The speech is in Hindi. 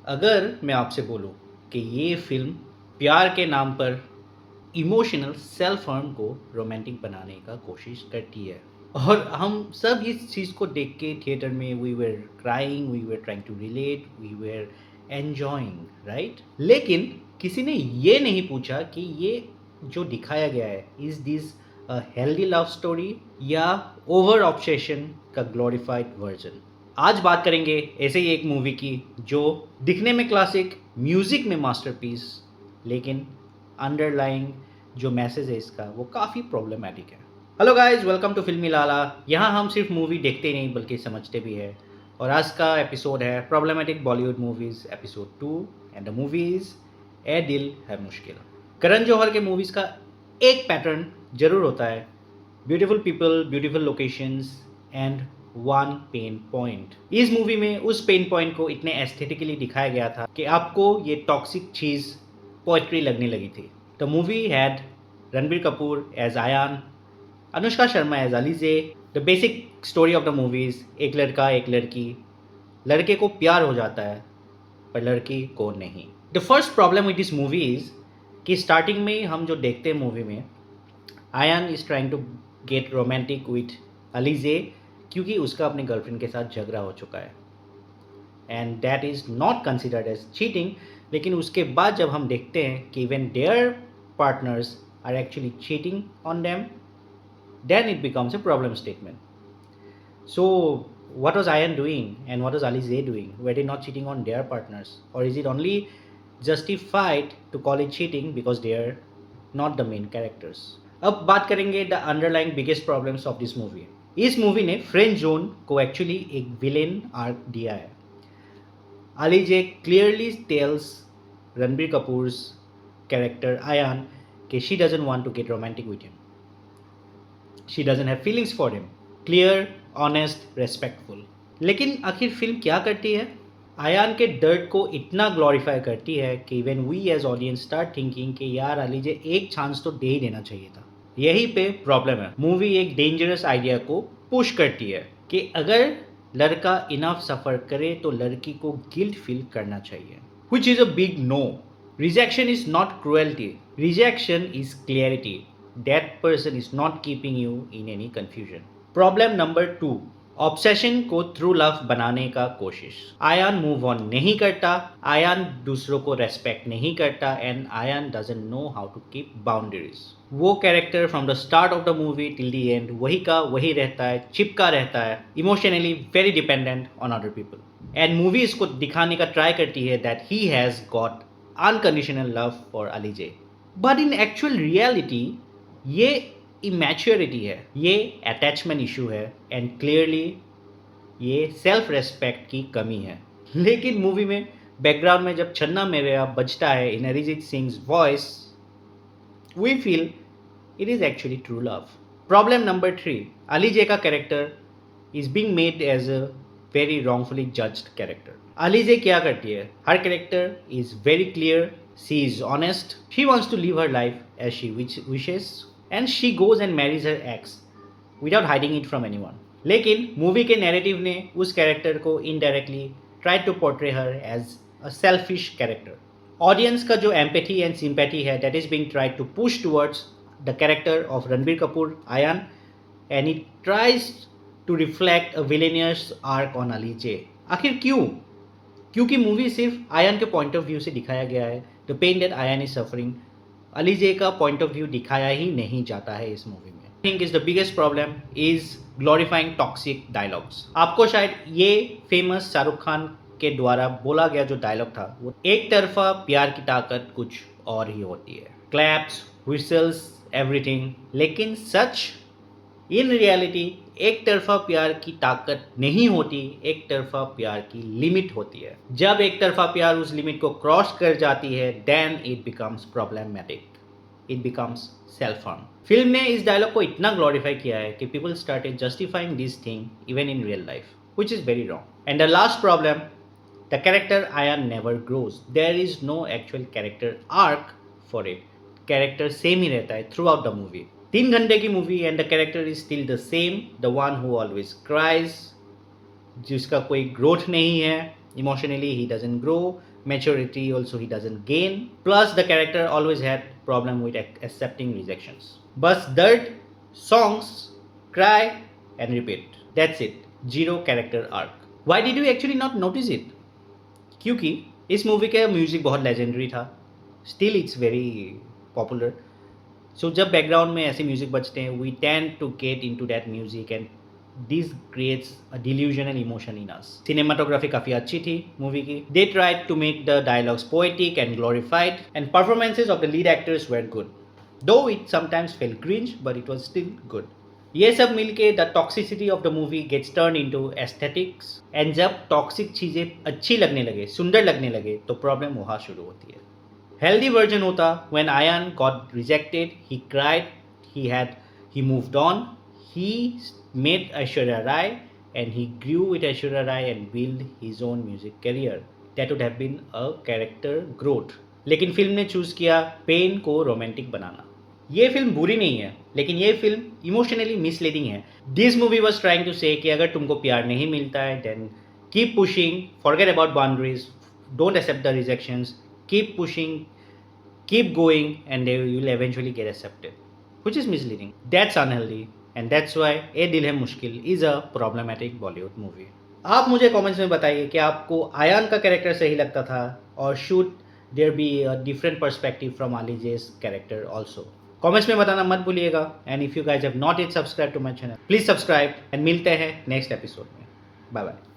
अगर मैं आपसे बोलूँ कि ये फ़िल्म प्यार के नाम पर इमोशनल सेल्फ हार्म को रोमांटिक बनाने का कोशिश करती है और हम सब इस चीज़ को देख के थिएटर में we were crying, we were trying to relate, we were enjoying, right? लेकिन किसी ने ये नहीं पूछा कि ये जो दिखाया गया है, is this a healthy love story या ओवर ऑब्सेशन का ग्लोरीफाइड वर्जन? आज बात करेंगे ऐसे ही एक मूवी की जो दिखने में क्लासिक, म्यूज़िक में मास्टरपीस, लेकिन अंडरलाइंग जो मैसेज है इसका वो काफ़ी प्रॉब्लमैटिक है। हेलो गाइस, वेलकम टू फिल्मी लाला। यहाँ हम सिर्फ मूवी देखते ही नहीं बल्कि समझते भी है। और आज का एपिसोड है problematic Bollywood movies episode 2 and the movies Ae Dil Hai मुश्किल। करण जौहर के मूवीज़ का एक पैटर्न जरूर होता है, beautiful people, beautiful locations and one pain point. इस मूवी में उस पेन पॉइंट को इतने एस्थेटिकली दिखाया गया था कि आपको ये टॉक्सिक चीज़ पोएट्री लगने लगी थी। The movie had Ranbir Kapoor as Ayan, Anushka Sharma as Alizeh. The basic story of the movies, एक लड़का एक लड़की, लड़के को प्यार हो जाता है पर लड़की को नहीं। The first problem with this movie is कि स्टार्टिंग में हम जो देखते हैं मूवी में, Ayan is trying to get romantic with Alizeh क्योंकि उसका अपने गर्लफ्रेंड के साथ झगड़ा हो चुका है and that is not considered as cheating. लेकिन उसके बाद जब हम देखते हैं कि when their partners are actually cheating on them, then it becomes a problem statement. So, what was Ayan doing and what was Alize doing? Were they not cheating on their partners? Or is it only justified to call it cheating because they are not the main characters? अब बात करेंगे the underlying biggest problems of this movie. इस मूवी ने फ्रेंड जोन को एक्चुअली एक विलेन आर्क दिया है। Alizeh clearly tells Ranbir Kapoor's character Ayan कि she doesn't want to get romantic with him, she doesn't have feelings for him. Clear, honest, respectful. लेकिन आखिर फिल्म क्या करती है? आयान के दर्द को इतना ग्लोरीफाई करती है कि when we as audience start thinking कि यार अलीजे एक चांस तो दे ही देना चाहिए था। यही पे प्रॉब्लम है। मूवी एक डेंजरस आइडिया को पुश करती है कि अगर लड़का इनफ सफ़र करे तो लड़की को गिल्ट फील करना चाहिए, which is a big no. Rejection is not cruelty, rejection is clarity. That person is not keeping you in any confusion. Problem number 2, obsession को थ्रू लव बनाने का कोशिश। आयान मूव ऑन नहीं करता, आयान दूसरों को रेस्पेक्ट नहीं करता and Ayan doesn't know how to keep boundaries. वो character from the start of the movie till the end वही का वही रहता है, चिपका रहता है, emotionally very dependent on other people. And movie इसको दिखाने का ट्राई करती है that he has got unconditional love for Alizeh, but in actual reality ये इमैच्योरिटी है, ये अटैचमेंट इशू है एंड क्लियरली ये सेल्फ रेस्पेक्ट की कमी है। लेकिन मूवी में बैकग्राउंड में जब छन्ना मेरेया बजता है in Arijit Singh voice, we feel it is actually true love. Problem number 3, Alizeh का character is being made as a very wrongfully judged character. Alizeh क्या करती है? Her character is very clear, she is honest, she wants to live her life as she wishes and she goes and marries her ex without hiding it from anyone. लेकिन मूवी के नैरेटिव ने उस कैरेक्टर को indirectly try to portray her as a selfish character. Audience का जो एम्पैथी एंड सिंपैथी है that is being tried to push towards the character of Ranbir Kapoor Ayan and it tries to reflect a villainous arc on Alizeh. आखिर क्यों? क्योंकि मूवी सिर्फ आयान के पॉइंट ऑफ व्यू से दिखाया गया है। The pain that Ayan is suffering, Alizeh का पॉइंट ऑफ व्यू दिखाया ही नहीं जाता है इस मूवी में। I think is the biggest problem is glorifying toxic dialogues. आपको शायद ये फेमस शाहरुख खान के द्वारा बोला गया जो डायलॉग था, वो एक तरफा प्यार की ताकत कुछ और ही होती है, क्लैप्स, व्हिसल्स, एवरीथिंग। लेकिन सच इन रियलिटी एक तरफा प्यार की ताकत नहीं होती, एक तरफा प्यार की लिमिट होती है। जब एक तरफा प्यार उस लिमिट को क्रॉस कर जाती है then it becomes problematic, it becomes self harm. Film ने इस डायलॉग को इतना ग्लोरीफाई किया है कि people started justifying this thing even in real life, which is very wrong. And the last problem, the character Ayan never grows. There is no actual character arc for it. Character same ही रहता है थ्रू आउट द मूवी। 3 घंटे की movie and the character is still the same, the one who always cries, जिसका कोई ग्रोथ नहीं है, Emotionally he doesn't grow, maturity also he doesn't gain, plus the character always had problem with accepting rejections. बस दर्द, songs, cry and repeat, that's it, zero character arc. Why did you actually not notice it? क्योंकि इस मूवी का म्यूज़िक बहुत लेजेंडरी था, still it's very popular. So जब बैकग्राउंड में ऐसे म्यूज़िक बजते हैं we tend to get into that music and this creates a delusional emotion in us. Cinematography काफ़ी अच्छी थी मूवी की. They tried to make the dialogues poetic and glorified and performances of the lead actors were good, though it sometimes felt cringe but it was still good. ये सब मिलके the toxicity of the movie gets turn into aesthetics, and जब टॉक्सिक चीज़ें अच्छी लगने लगे, सुंदर लगने लगे, तो प्रॉब्लम वहाँ शुरू होती है. हेल्दी वर्जन होता when Ayan got rejected, he cried, he moved on, he met Aishwarya Rai and he grew with Aishwarya Rai and built his own music career. That would have been a character growth. लेकिन फिल्म ने चूज़ किया पेन को रोमांटिक बनाना. ये फिल्म बुरी नहीं है, लेकिन ये फिल्म इमोशनली मिसलीडिंग है. This movie was trying to say कि अगर तुमको प्यार नहीं मिलता है then keep pushing, forget about boundaries, don't accept the rejections, keep pushing, keep going, and they will eventually get accepted, which is misleading. That's unhealthy, and that's why A Dil Hai Mushkil is a problematic Bollywood movie. आप मुझे कमेंट्स में बताइए कि आपको आयान का कैरेक्टर सही लगता था और should there be a different perspective from Alizeh's character also. Comments में बताना मत भूलिएगा. And if you guys have not yet subscribe to my channel, please subscribe and मिलते हैं नेक्स्ट एपिसोड में. Bye bye.